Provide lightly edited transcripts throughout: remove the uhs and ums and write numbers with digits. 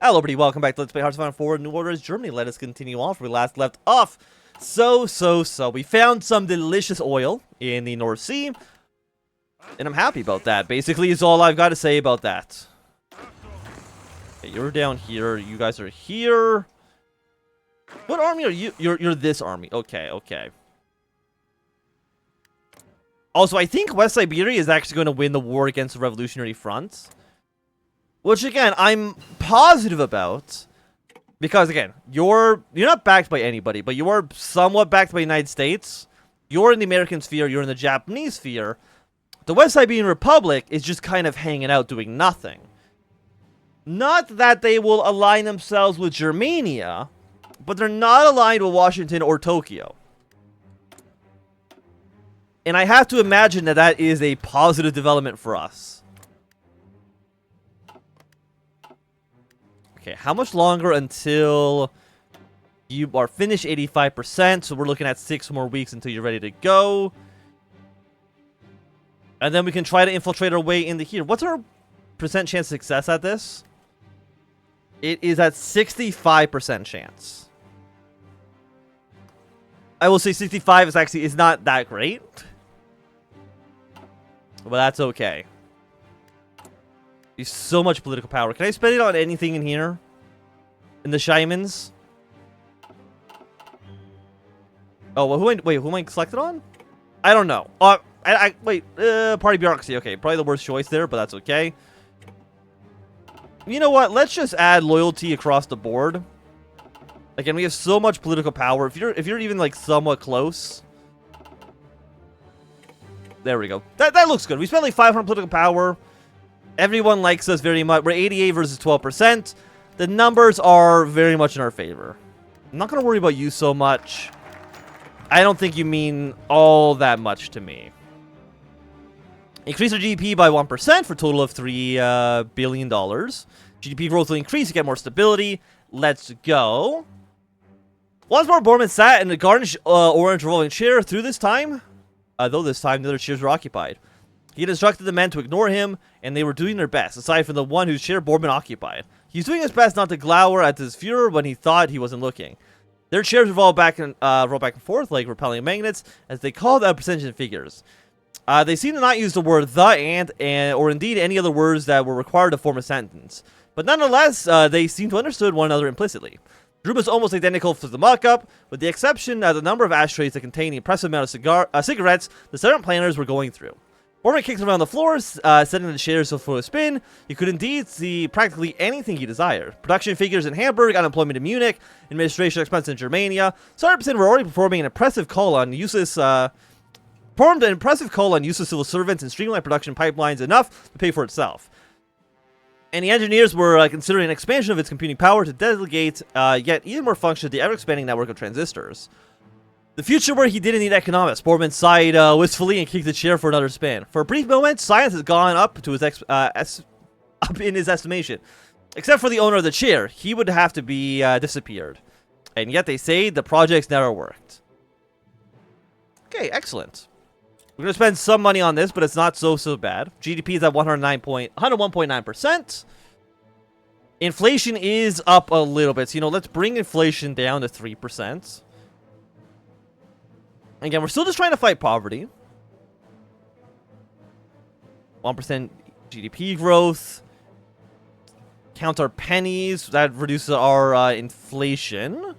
Hello, everybody. Welcome back to Let's Play Hearts of Iron 4 New Order as Germany. Let us continue on where we last left off. So. We found some delicious oil in the North Sea. And I'm happy about that. Basically, is all I've got to say about that. Okay, you're down here. You guys are here. What army are you? You're this army. Okay. Also, I think West Siberia is actually going to win the war against the Revolutionary Front. Which, again, I'm positive about. Because, again, you're not backed by anybody, but you are somewhat backed by the United States. You're in the American sphere, you're in the Japanese sphere. The West Siberian Republic is just kind of hanging out doing nothing. Not that they will align themselves with Germania, but they're not aligned with Washington or Tokyo. And I have to imagine that that is a positive development for us. Okay, how much longer until you are finished? 85%, so we're looking at 6 more weeks until you're ready to go. And then we can try to infiltrate our way into here. What's our percent chance of success at this? It is at 65% chance. I will say 65 is not that great. But that's okay. There's so much political power. Can I spend it on anything in here? In the Shimans? Oh, well, who am I selected on? I don't know. Wait, party bureaucracy. Okay, probably the worst choice there, but that's okay. You know what? Let's just add loyalty across the board. Again, we have so much political power. If you're even like somewhat close. There we go. That looks good. We spent like 500 political power. Everyone likes us very much. We're 88 versus 12%. The numbers are very much in our favor. I'm not going to worry about you so much. I don't think you mean all that much to me. Increase our GDP by 1% for a total of $3 billion. GDP growth will increase to get more stability. Let's go. Once more, Bormann sat in the garnish orange revolving chair through this time. Though this time, the other chairs were occupied. He had instructed the men to ignore him, and they were doing their best, aside from the one whose chair Bormann occupied. He was doing his best not to glower at his Führer when he thought he wasn't looking. Their chairs rolled back and forth like repelling magnets as they called out percentage and figures. They seemed to not use the word the, and, or indeed any other words that were required to form a sentence. But nonetheless, they seemed to understood one another implicitly. The room was almost identical to the mock-up, with the exception of the number of ashtrays that contained the impressive amount of cigarettes the seven planners were going through. Bormann kicked around the floors, setting the chairs for a spin. You could indeed see practically anything he desired. Production figures in Hamburg, unemployment in Munich, administration expenses in Germania. 100% were already performing an impressive call on useless civil servants and streamlined production pipelines enough to pay for itself. And the engineers were considering an expansion of its computing power to delegate yet even more function to the ever-expanding network of transistors. The future where he didn't need economics. Bormann sighed wistfully and kicked the chair for another spin. For a brief moment, science has gone up to his up in his estimation. Except for the owner of the chair. He would have to be disappeared. And yet they say the project's never worked. Okay, excellent. We're going to spend some money on this, but it's not so bad. GDP is at 101.9%. Inflation is up a little bit. So, let's bring inflation down to 3%. Again, we're still just trying to fight poverty. 1% GDP growth. Count our pennies. That reduces our inflation.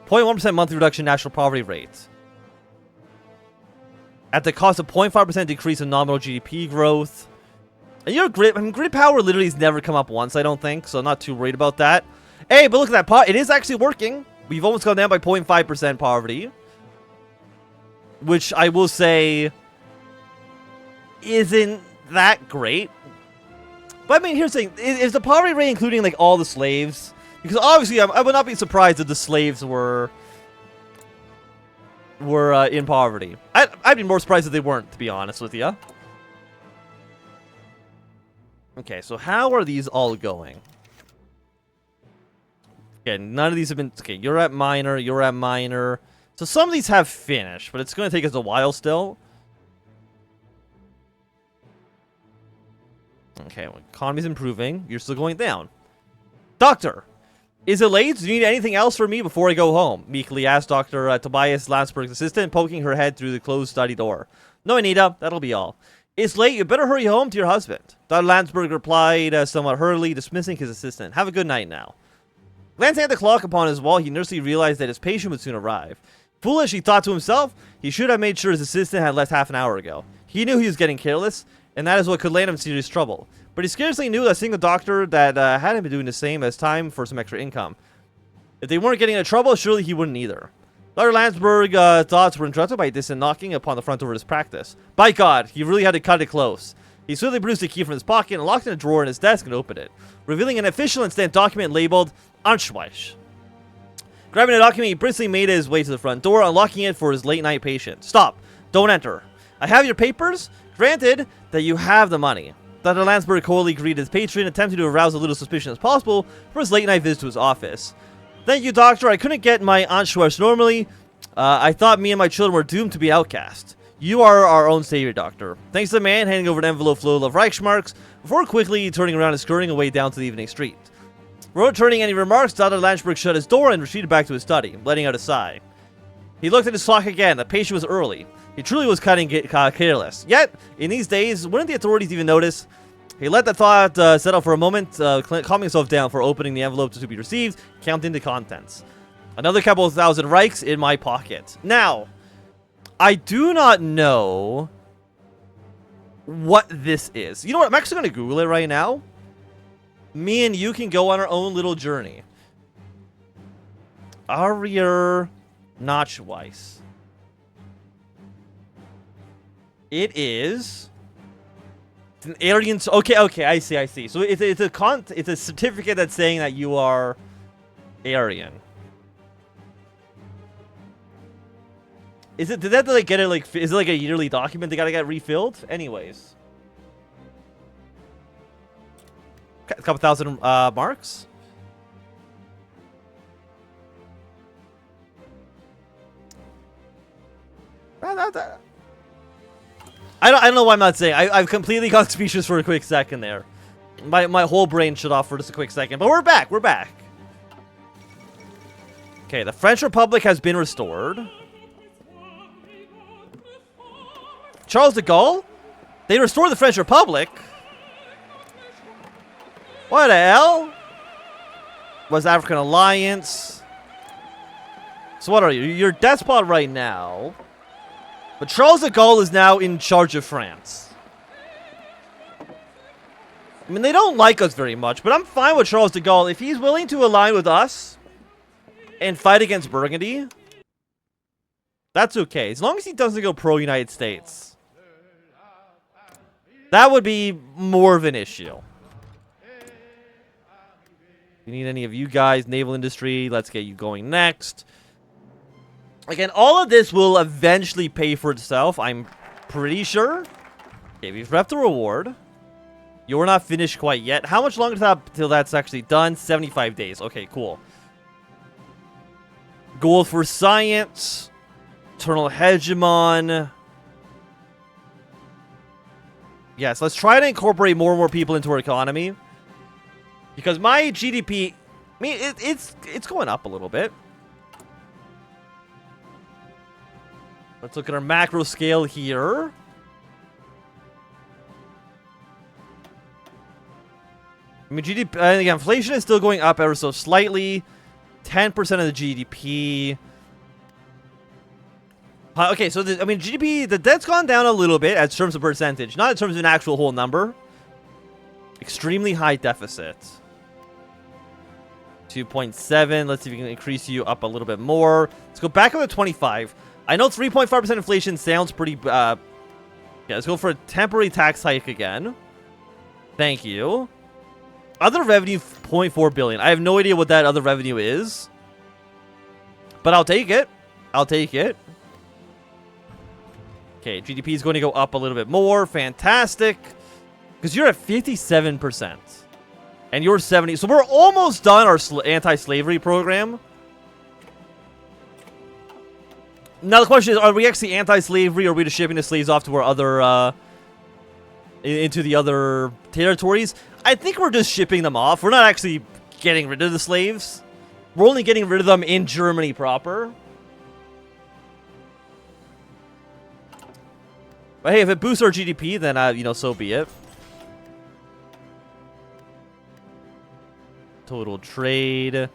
0.1% monthly reduction in national poverty rate. At the cost of 0.5% decrease in nominal GDP growth. And your grid power literally has never come up once, I don't think. So I'm not too worried about that. Hey, but look at that. It is actually working. We've almost gone down by 0.5% poverty. Which I will say isn't that great. But I mean, here's the thing. Is the poverty rate including like all the slaves? Because obviously I would not be surprised if the slaves were in poverty. I'd be more surprised if they weren't, to be honest with you. Okay, so how are these all going? Okay, none of these have been... Okay, you're at minor, you're at minor. So some of these have finished, but it's going to take us a while still. Okay, well, economy's improving. You're still going down. Doctor, is it late? Do you need anything else from me before I go home? Meekly asked Dr. Tobias Landsberg's assistant, poking her head through the closed study door. No, Anita, that'll be all. It's late. You better hurry home to your husband. Dr. Landsberg replied somewhat hurriedly, dismissing his assistant. Have a good night now. Glancing at the clock upon his wall, he nervously realized that his patient would soon arrive. Foolish, he thought to himself, he should have made sure his assistant had left half an hour ago. He knew he was getting careless, and that is what could land him in serious trouble. But he scarcely knew that seeing a doctor that hadn't been doing the same as time for some extra income. If they weren't getting into trouble, surely he wouldn't either. Dr. Landsberg's thoughts were interrupted by a distant knocking upon the front door of his practice. By God, he really had to cut it close. He swiftly produced a key from his pocket and locked it in a drawer in his desk and opened it, revealing an official and stamped document labeled Anschweich. Grabbing the document, he briskly made his way to the front door, unlocking it for his late-night patient. Stop. Don't enter. I have your papers. Granted that you have the money. Dr. Landsberg coldly greeted his patron, attempting to arouse a little suspicion as possible for his late-night visit to his office. Thank you, doctor. I couldn't get my Anschweich normally. I thought me and my children were doomed to be outcast. You are our own savior, doctor. Thanks to the man handing over an envelope full of Reichsmarks, before quickly turning around and scurrying away down to the evening street. Without returning any remarks, Dr. Landsberg shut his door and retreated back to his study, letting out a sigh. He looked at his clock again. The patient was early. He truly was cutting careless. Yet, in these days, wouldn't the authorities even notice? He let the thought settle for a moment, calming himself down for opening the envelope to be received, counting the contents. Another couple of thousand Reichs in my pocket. Now, I do not know what this is. You know what? I'm actually going to Google it right now. Me and you can go on our own little journey. Arier Notchweiss. It is... It's an Aryan... Okay, I see. So it's a certificate that's saying that you are Aryan. Is it... Did that like get it like... Is it like a yearly document they gotta get refilled? Anyways. A couple thousand marks. I don't know why I'm not saying. I've completely got speechless for a quick second there. My whole brain shut off for just a quick second. But we're back. We're back. Okay, the French Republic has been restored. Charles de Gaulle? They restored the French Republic? What the hell? Was African Alliance? So what are you? You're a despot right now. But Charles de Gaulle is now in charge of France. I mean, they don't like us very much, but I'm fine with Charles de Gaulle. If he's willing to align with us and fight against Burgundy, that's okay. As long as he doesn't go pro-United States. That would be more of an issue. You need any of you guys, naval industry, let's get you going next. Again, all of this will eventually pay for itself, I'm pretty sure. Okay, we've repped the reward. You're not finished quite yet. How much longer till that's actually done? 75 days. Okay, cool. Goal for science. Eternal hegemon. Yes, let's try to incorporate more and more people into our economy. Because my GDP, I mean, it's going up a little bit. Let's look at our macro scale here. I mean, GDP, again, inflation is still going up ever so slightly. 10% of the GDP. Okay, so I mean, GDP, the debt's gone down a little bit in terms of percentage, not in terms of an actual whole number. Extremely high deficit. 2.7. Let's see if we can increase you up a little bit more. Let's go back up to 25. I know 3.5% inflation sounds pretty... yeah, let's go for a temporary tax hike again. Thank you. Other revenue, 0.4 billion. I have no idea what that other revenue is. But I'll take it. I'll take it. Okay, GDP is going to go up a little bit more. Fantastic. Because you're at 57%. And you're 70. So we're almost done our anti-slavery program. Now the question is, are we actually anti-slavery, or are we just shipping the slaves off to our other into the other territories. I think we're just shipping them off. We're not actually getting rid of the slaves. We're only getting rid of them in Germany proper. But hey, if it boosts our GDP, then, you know, so be it. Total trade.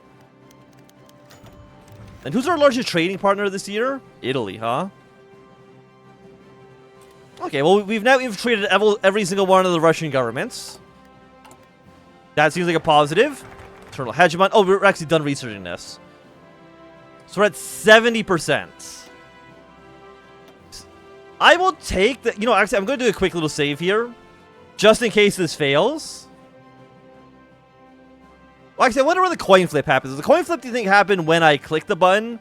And who's our largest trading partner this year? Italy, huh? Okay, well, we've now infiltrated every single one of the Russian governments. That seems like a positive. Internal hegemon. Oh, we're actually done researching this. So we're at 70%. I will take the... You know, actually, I'm going to do a quick little save here. Just in case this fails. Well, actually, I wonder where the coin flip happens. Does the coin flip, do you think, happen when I click the button?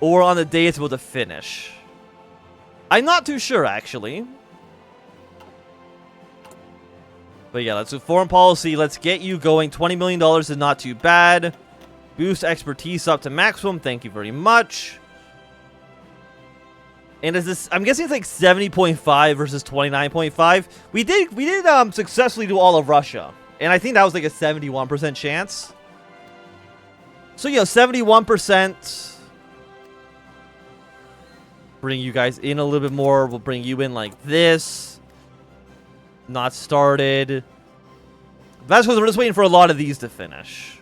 Or on the day it's about to finish? I'm not too sure, actually. But yeah, let's do foreign policy. Let's get you going. $20 million is not too bad. Boost expertise up to maximum. Thank you very much. And is this... I'm guessing it's like 70.5 versus 29.5. We did successfully do all of Russia. And I think that was like a 71% chance. So yeah, 71%. Bring you guys in a little bit more. We'll bring you in like this. Not started. That's because we're just waiting for a lot of these to finish.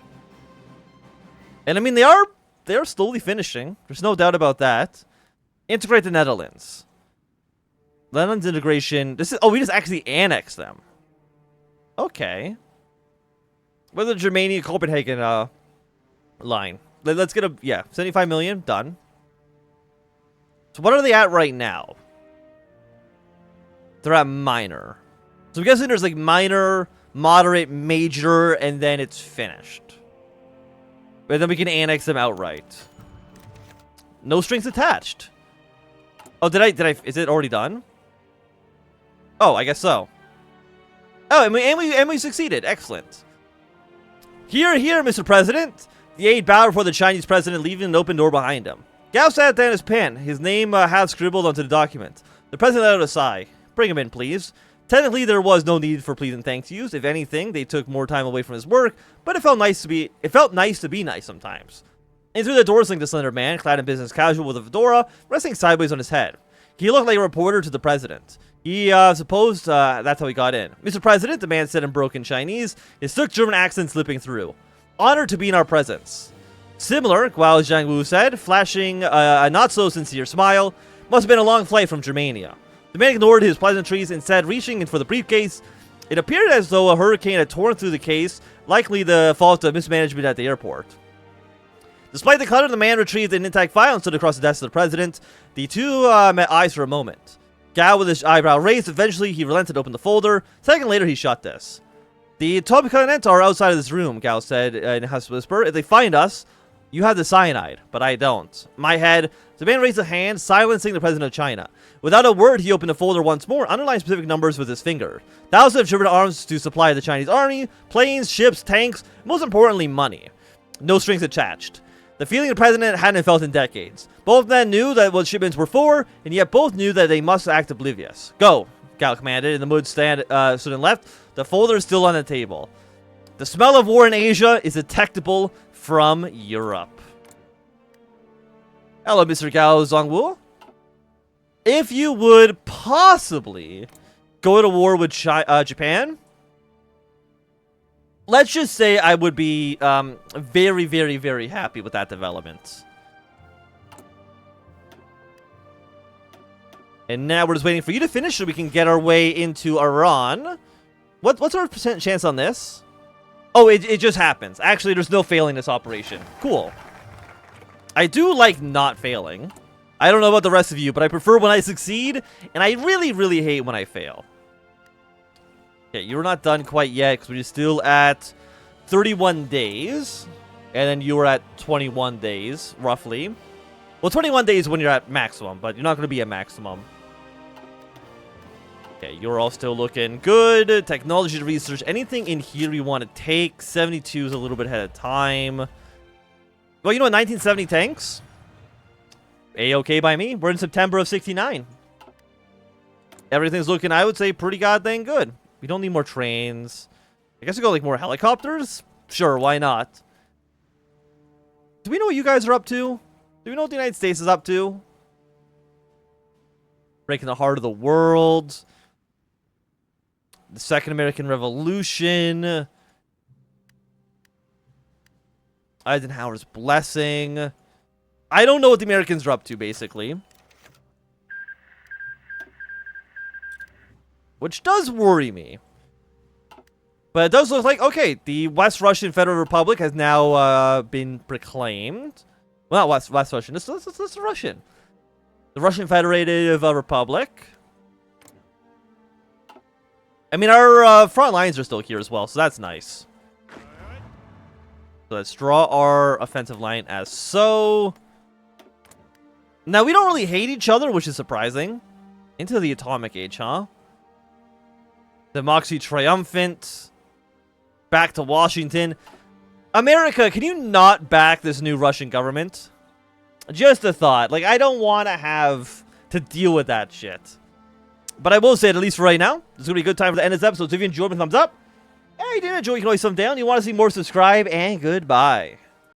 And I mean, they are slowly finishing. There's no doubt about that. Integrate the Netherlands. Netherlands integration. This is... Oh, we just actually annexed them. Okay. With the Germania Copenhagen line. Let's get a... Yeah, 75 million. Done. So what are they at right now? They're at minor. So I'm guessing there's like minor, moderate, major, and then it's finished. But then we can annex them outright. No strings attached. Oh, did I, is it already done? Oh, I guess so. Oh, and we succeeded. Excellent. Here, Mr. President. The aide bowed before the Chinese president, leaving an open door behind him. Gao sat down his pen, his name half scribbled onto the document. The president let out a sigh. Bring him in, please. Technically, there was no need for please and thanks used. If anything, they took more time away from his work, but it felt nice to be nice sometimes. And through the door slinked a slender man, clad in business casual with a fedora, resting sideways on his head. He looked like a reporter to the president. He supposed that's how he got in. Mr. President, the man said in broken Chinese, his thick German accent slipping through. Honored to be in our presence. Similar, Guao Zhangwu said, flashing a not-so-sincere smile. Must have been a long flight from Germania. The man ignored his pleasantries, instead reaching in for the briefcase. It appeared as though a hurricane had torn through the case, likely the fault of mismanagement at the airport. Despite the clutter, the man retrieved an intact file and stood across the desk of the president. The two met eyes for a moment. Gao with his eyebrow raised, eventually he relented to open the folder. A second later, he shut this. The top continents are outside of this room, Gao said in a hushed whisper. If they find us, you have the cyanide, but I don't. My head. The man raised a hand, silencing the president of China. Without a word, he opened the folder once more, underlining specific numbers with his finger. Thousands of German arms to supply the Chinese army, planes, ships, tanks, most importantly, money. No strings attached. The feeling the president hadn't felt in decades. Both men knew that what shipments were for, and yet both knew that they must act oblivious. Go, Gao commanded, and the mood stood and left. The folder is still on the table. The smell of war in Asia is detectable from Europe. Hello, Mr. Gao Zhangwu. If you would possibly go to war with Japan, let's just say I would be very, very, very happy with that development. And now we're just waiting for you to finish so we can get our way into Iran. What's our percent chance on this? Oh, it just happens. Actually, there's no failing this operation. Cool. I do like not failing. I don't know about the rest of you, but I prefer when I succeed, and I really, really hate when I fail. Okay, you're not done quite yet, because we're still at 31 days. And then you were at 21 days, roughly. Well, 21 days when you're at maximum, but you're not going to be at maximum. Okay, you're all still looking good. Technology research. Anything in here you want to take? 72 is a little bit ahead of time. Well, you know what? 1970 tanks? A-okay by me. We're in September of 69. Everything's looking, I would say, pretty goddamn good. We don't need more trains. I guess we go like more helicopters? Sure, why not? Do we know what you guys are up to? Do we know what the United States is up to? Breaking the heart of the world. The Second American Revolution. Eisenhower's blessing. I don't know what the Americans are up to, basically. Which does worry me. But it does look like, okay, the West Russian Federal Republic has now been proclaimed. Well, not West Russian, this is Russian. The Russian Federative Republic. I mean, our front lines are still here as well, so that's nice. So let's draw our offensive line as so. Now, we don't really hate each other, which is surprising. Into the atomic age, huh? Democracy triumphant. Back to Washington. America, can you not back this new Russian government? Just a thought. Like, I don't want to have to deal with that shit. But I will say it, at least for right now, this is going to be a good time for the end of this episode. So if you enjoyed, thumbs up. Hey, you didn't enjoy, you can always thumb down. You want to see more, subscribe, and goodbye.